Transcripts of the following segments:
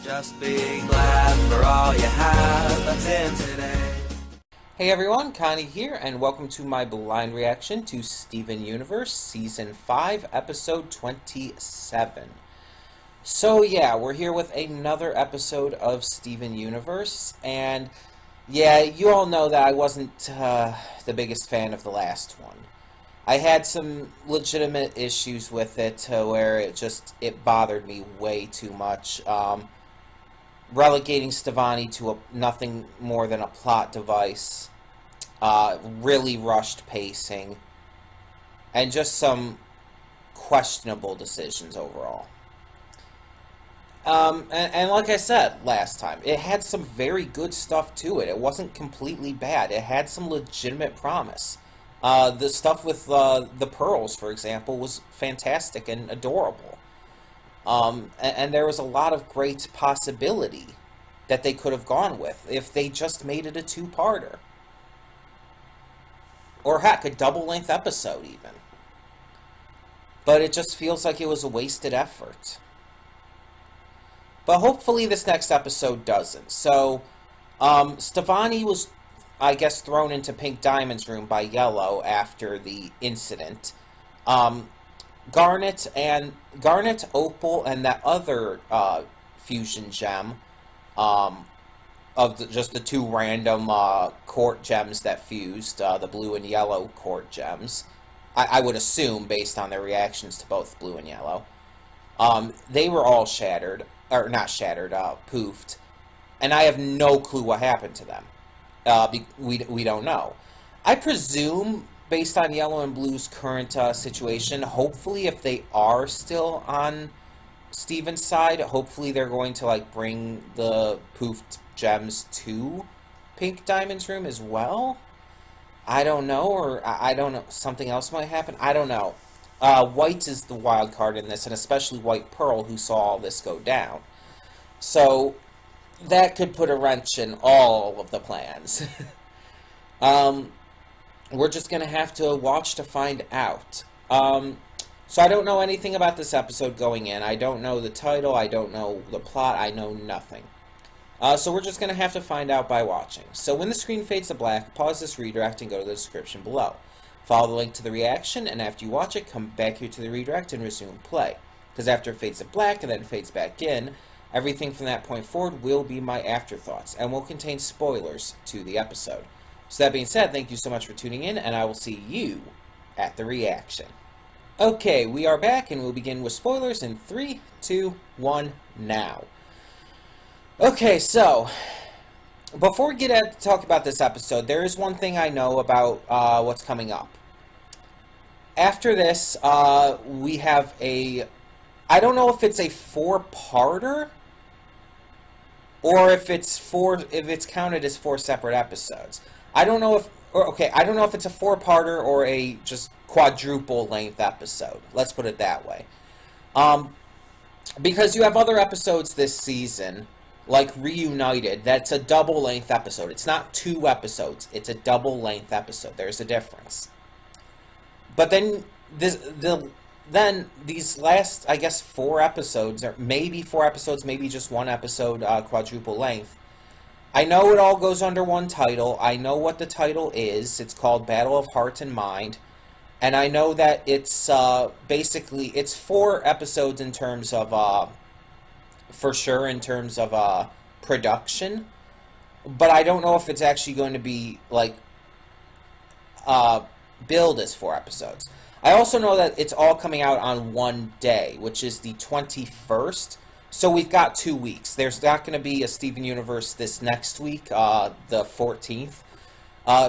Just be glad for all you have that's in today. Hey everyone, Connie here, and welcome to my blind reaction to Steven Universe Season 5, Episode 27. So yeah, we're here with another episode of Steven Universe, and yeah, you all know that I wasn't the biggest fan of the last one. I had some legitimate issues with it to where it bothered me way too much. Relegating Stevani to nothing more than a plot device, really rushed pacing, and just some questionable decisions overall. And like I said last time, it had some very good stuff to it. It wasn't completely bad. It had some legitimate promise. The stuff with the pearls, for example, was fantastic and adorable. And there was a lot of great possibility that they could have gone with if they just made it a two-parter. Or heck, a double-length episode even. But it just feels like it was a wasted effort. But hopefully this next episode doesn't. So, Stevani was, I guess, thrown into Pink Diamond's room by Yellow after the incident. Garnet, Opal, and that other fusion gem of just the two random court gems that fused, the blue and yellow court gems. I would assume, based on their reactions to both blue and yellow. They were all shattered, or not shattered, poofed. And I have no clue what happened to them. We don't know. I presume, based on Yellow and Blue's current situation, hopefully if they are still on Steven's side, hopefully they're going to like bring the poofed gems to Pink Diamond's room as well. I don't know, or I don't know, something else might happen. I don't know. White is the wild card in this, and especially White Pearl, who saw all this go down. So that could put a wrench in all of the plans. We're just going to have to watch to find out. So I don't know anything about this episode going in. I don't know the title. I don't know the plot. I know nothing. So we're just going to have to find out by watching. So when the screen fades to black, pause this redirect and go to the description below. Follow the link to the reaction, and after you watch it, come back here to the redirect and resume play. Because after it fades to black and then fades back in, everything from that point forward will be my afterthoughts and will contain spoilers to the episode. So that being said, thank you so much for tuning in, and I will see you at the reaction. Okay, we are back, and we'll begin with spoilers in 3, 2, 1, now. Okay, so before we get to talk about this episode, there is one thing I know about what's coming up. After this, we have a... I don't know if it's a 4-parter, or if it's counted as 4 separate episodes. I don't know if... I don't know if it's a 4-parter or a just quadruple-length episode. Let's put it that way. Because you have other episodes this season, like Reunited, that's a double-length episode. It's not 2 episodes. It's a double-length episode. There's a difference. But then these last, I guess, 4 episodes, or maybe 4 episodes, maybe just 1 episode, quadruple length. I know it all goes under one title. I know what the title is. It's called Battle of Heart and Mind. And I know that it's, basically, it's 4 episodes in terms of, for sure, in terms of, production. But I don't know if it's actually going to be, like, billed as 4 episodes. I also know that it's all coming out on one day, which is the 21st. So we've got 2 weeks. There's not going to be a Steven Universe this next week, the 14th.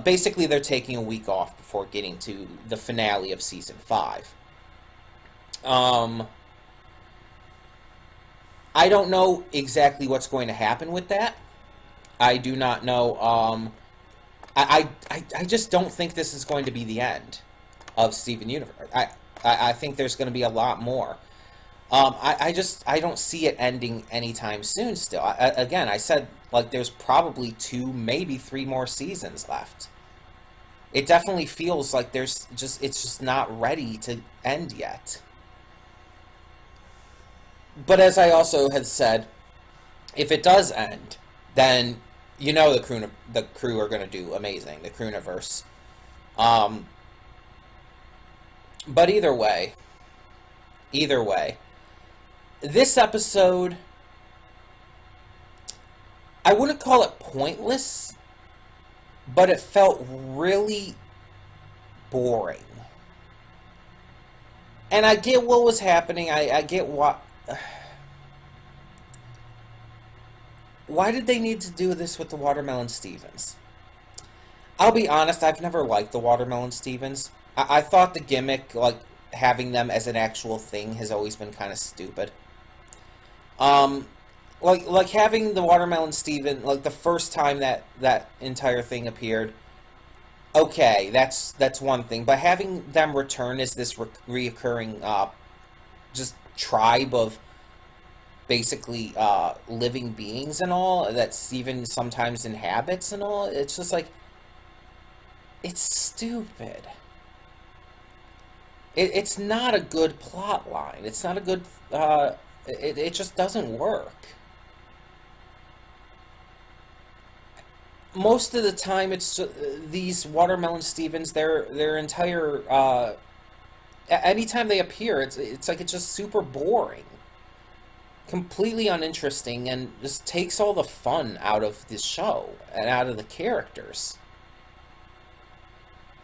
Basically, they're taking a week off before getting to the finale of Season 5. I don't know exactly what's going to happen with that. I do not know. I just don't think this is going to be the end of Steven Universe. I think there's going to be a lot more. I don't see it ending anytime soon still. Again, I said, like, there's probably 2, maybe 3 more seasons left. It definitely feels like it's just not ready to end yet. But as I also had said, if it does end, then you know the crew are going to do amazing, the Crewniverse. Um, but either way, this episode, I wouldn't call it pointless, but it felt really boring. And I get what was happening. I get what. Why did they need to do this with the Watermelon Stevens? I'll be honest, I've never liked the Watermelon Stevens. I thought the gimmick, like having them as an actual thing, has always been kind of stupid. Um, like having the Watermelon Steven, like the first time that entire thing appeared. Okay, that's one thing, but having them return as this reoccurring just tribe of basically living beings and all that Steven sometimes inhabits and all, it's just like, it's stupid. It's not a good plot line. It's not a good. It just doesn't work. Most of the time, it's these Watermelon Stevens. Their entire. Anytime they appear, it's like it's just super boring, completely uninteresting, and just takes all the fun out of the show and out of the characters.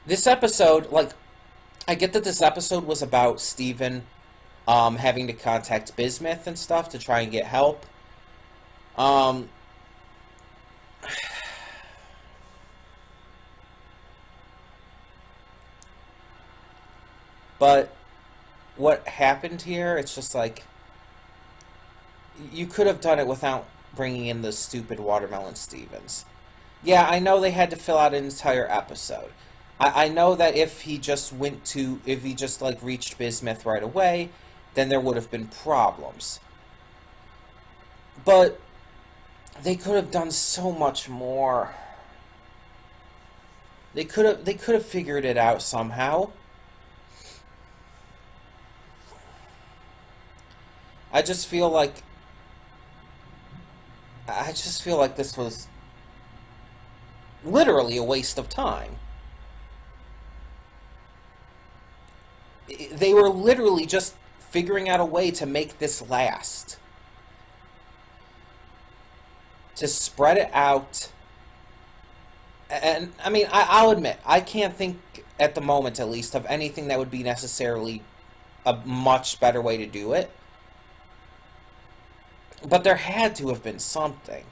This episode, like, I get that this episode was about Steven having to contact Bismuth and stuff to try and get help. Um, but what happened here, it's just like, you could have done it without bringing in the stupid Watermelon Stevens. Yeah, I know they had to fill out an entire episode. I know that if he just like reached Bismuth right away, then there would have been problems. But they could have done so much more. They could have figured it out somehow. I just feel like this was literally a waste of time. They were literally just figuring out a way to make this last. To spread it out. And, I mean, I'll admit, I can't think, at the moment at least, of anything that would be necessarily a much better way to do it. But there had to have been something.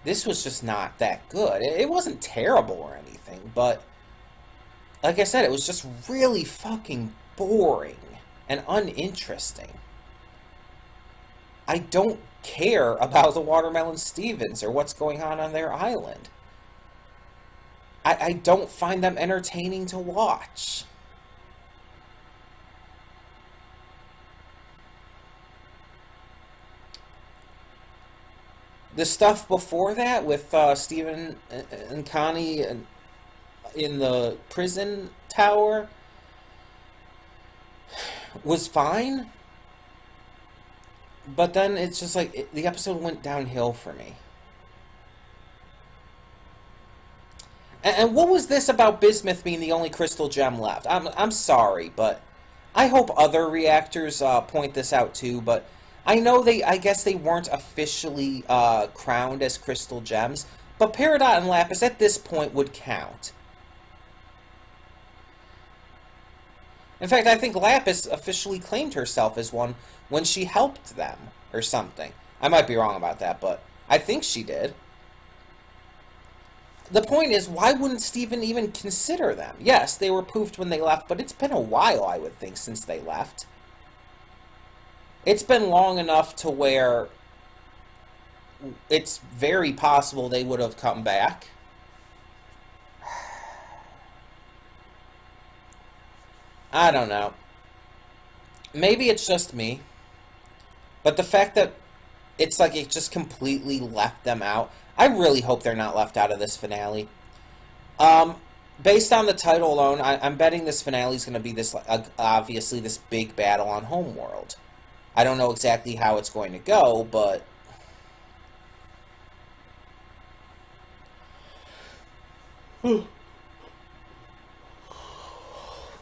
This was just not that good. It wasn't terrible or anything, but like I said, it was just really fucking boring and uninteresting. I don't care about the Watermelon Stevens or what's going on their island. I don't find them entertaining to watch. The stuff before that with Steven and Connie in the prison tower was fine, but then it's just like the episode went downhill for me. And what was this about Bismuth being the only crystal gem left? I'm sorry, but I hope other reactors point this out too. But I know I guess they weren't officially crowned as crystal gems, but Peridot and Lapis at this point would count. In fact, I think Lapis officially claimed herself as one when she helped them, or something. I might be wrong about that, but I think she did. The point is, why wouldn't Steven even consider them? Yes, they were poofed when they left, but it's been a while, I would think, since they left. It's been long enough to where it's very possible they would have come back. I don't know. Maybe it's just me. But the fact that it's like it just completely left them out. I really hope they're not left out of this finale. Based on the title alone, I'm betting this finale is going to be this, obviously, this big battle on Homeworld. I don't know exactly how it's going to go, but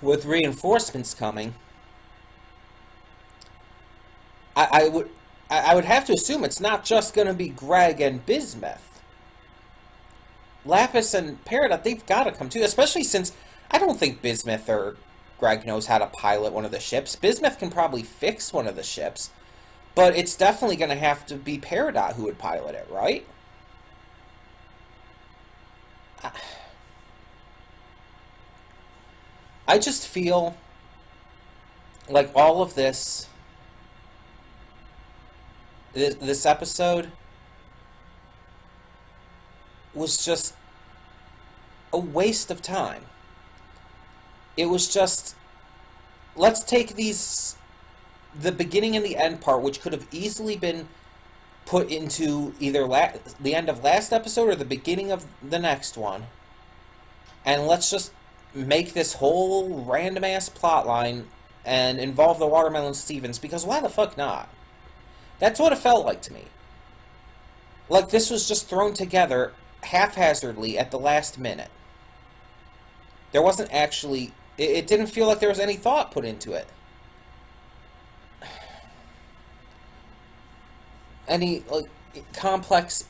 with reinforcements coming, I would have to assume it's not just going to be Greg and Bismuth. Lapis and Peridot, they've got to come too, especially since I don't think Bismuth or Greg knows how to pilot one of the ships. Bismuth can probably fix one of the ships, but it's definitely going to have to be Peridot who would pilot it, right? I just feel like all of this episode was just a waste of time. It was just, let's take the beginning and the end part, which could have easily been put into either the end of last episode or the beginning of the next one, and let's just make this whole random ass plot line and involve the Watermelon Stevens, because why the fuck not? That's what it felt like to me. Like this was just thrown together haphazardly at the last minute. There wasn't actually, it didn't feel like there was any thought put into it. Any like complex,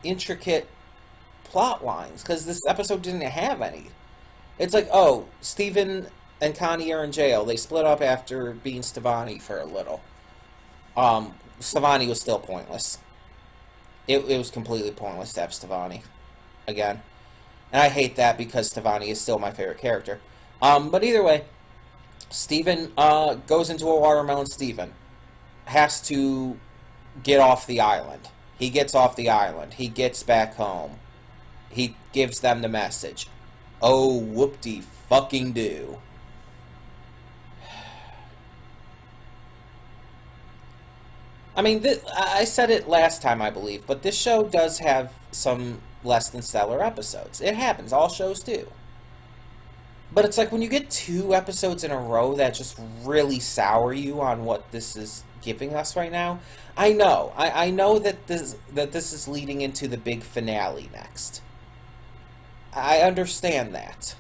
intricate plot lines, because this episode didn't have any. It's like, oh, Steven and Connie are in jail. They split up after being Stevani for a little. Stevani was still pointless. It was completely pointless to have Stevani again. And I hate that because Stevani is still my favorite character. But either way, Steven goes into a Watermelon Steven. Has to get off the island. He gets off the island. He gets back home. He gives them the message. Oh, whoop-de-fucking-do. I mean, I said it last time, I believe, but this show does have some less than stellar episodes. It happens. All shows do. But it's like when you get 2 episodes in a row that just really sour you on what this is giving us right now. I know. I know that this is leading into the big finale next. I understand that.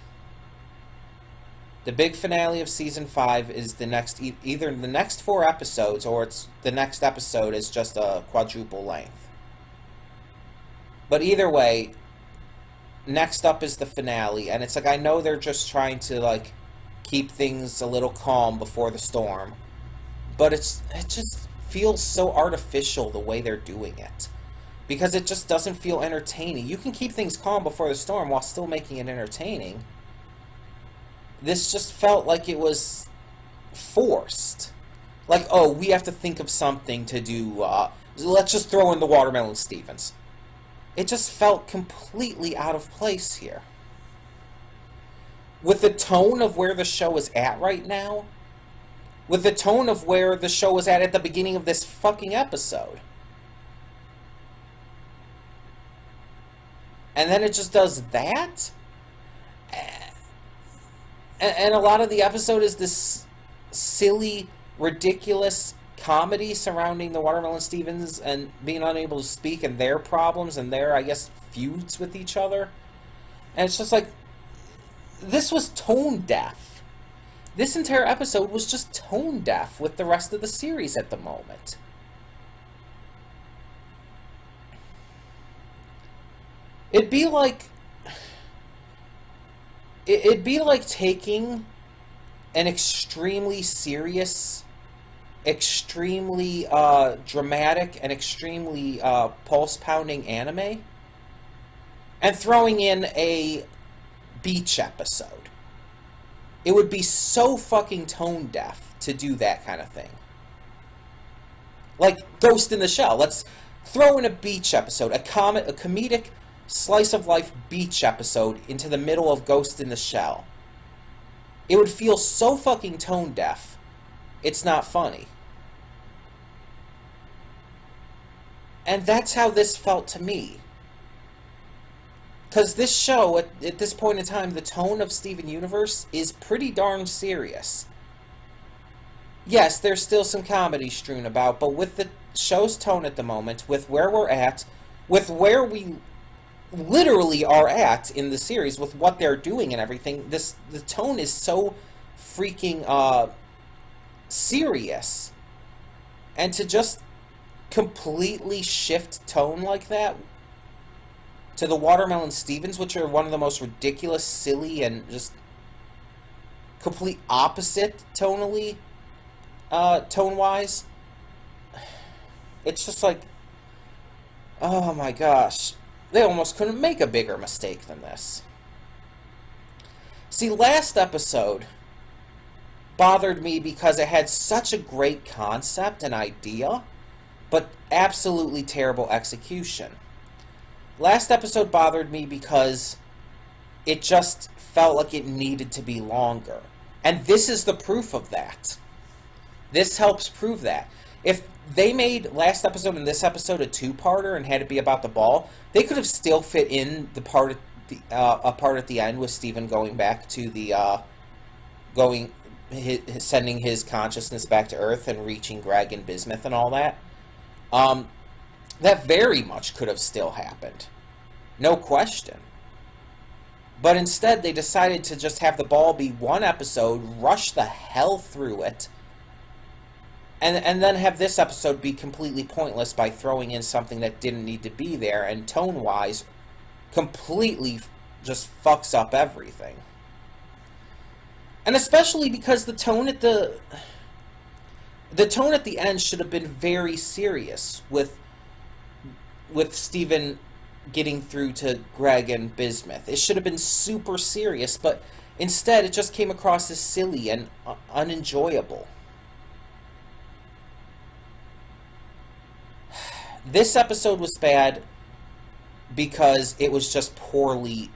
The big finale of Season 5 is the next, either the next 4 episodes, or it's the next episode is just a quadruple length. But either way, next up is the finale, and it's like, I know they're just trying to, like, keep things a little calm before the storm, but it just feels so artificial the way they're doing it. Because it just doesn't feel entertaining. You can keep things calm before the storm while still making it entertaining. This just felt like it was forced. Like, oh, we have to think of something to do. Let's just throw in the Watermelon Stevens. It just felt completely out of place here. With the tone of where the show is at right now, with the tone of where the show was at the beginning of this fucking episode. And then it just does that? And a lot of the episode is this silly, ridiculous comedy surrounding the Watermelon Stevens and being unable to speak and their problems and their, I guess, feuds with each other. And it's just like, this was tone deaf. This entire episode was just tone deaf with the rest of the series at the moment. It'd be like taking an extremely serious, extremely dramatic, and extremely pulse-pounding anime and throwing in a beach episode. It would be so fucking tone-deaf to do that kind of thing. Like Ghost in the Shell. Let's throw in a beach episode, a comedic slice-of-life beach episode into the middle of Ghost in the Shell. It would feel so fucking tone-deaf, it's not funny. And that's how this felt to me. Because this show, at this point in time, the tone of Steven Universe is pretty darn serious. yes, there's still some comedy strewn about, but with the show's tone at the moment, with where we're at, with where we literally are at in the series, with what they're doing and everything, the tone is so freaking serious. And to just completely shift tone like that to the Watermelon Stevens, which are one of the most ridiculous, silly, and just complete opposite tonally, tone-wise, it's just like, oh my gosh, they almost couldn't make a bigger mistake than this. See, last episode bothered me because it had such a great concept and idea, but absolutely terrible execution. Last episode bothered me because it just felt like it needed to be longer. And this is the proof of that. This helps prove that. If they made last episode and this episode a two-parter and had it be about the ball, they could have still fit in the part at a part at the end with Steven going back to the sending his consciousness back to Earth and reaching Greg and Bismuth and all that. That very much could have still happened, no question. But instead, they decided to just have the ball be one episode, rush the hell through it, and then have this episode be completely pointless by throwing in something that didn't need to be there, and tone-wise, completely just fucks up everything. And especially because the tone at the end should have been very serious with Steven getting through to Greg and Bismuth. It should have been super serious, but instead it just came across as silly and unenjoyable. This episode was bad because it was just poorly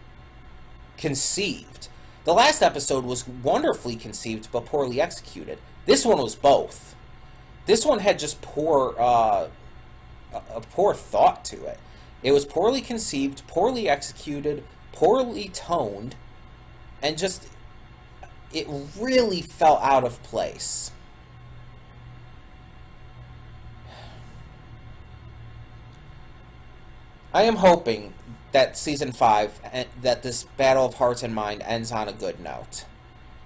conceived. The last episode was wonderfully conceived but poorly executed. This one was both. This one had just poor thought to it. It was poorly conceived, poorly executed, poorly toned, and just, it really fell out of place. I am hoping that Season 5, that this Battle of Hearts and Mind ends on a good note.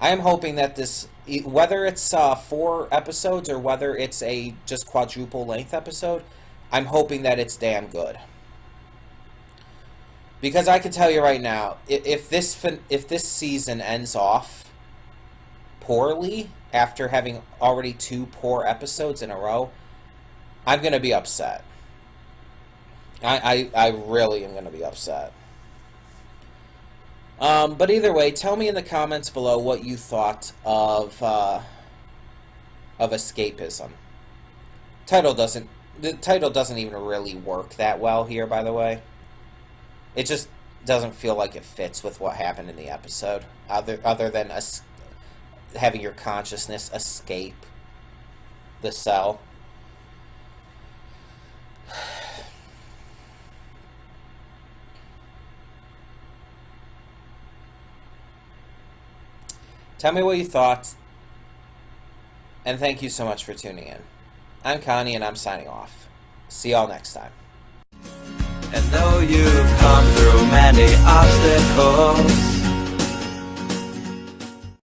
I am hoping that this, whether it's 4 episodes or whether it's a just quadruple length episode, I'm hoping that it's damn good. Because I can tell you right now, if this season ends off poorly after having already 2 poor episodes in a row, I'm going to be upset. I really am going to be upset. But either way, tell me in the comments below what you thought of escapism. The title doesn't even really work that well here, by the way. It just doesn't feel like it fits with what happened in the episode, other than having your consciousness escape the cell. Tell me what you thought, and thank you so much for tuning in. I'm Connie, and I'm signing off. See y'all next time. And though you've come through many obstacles,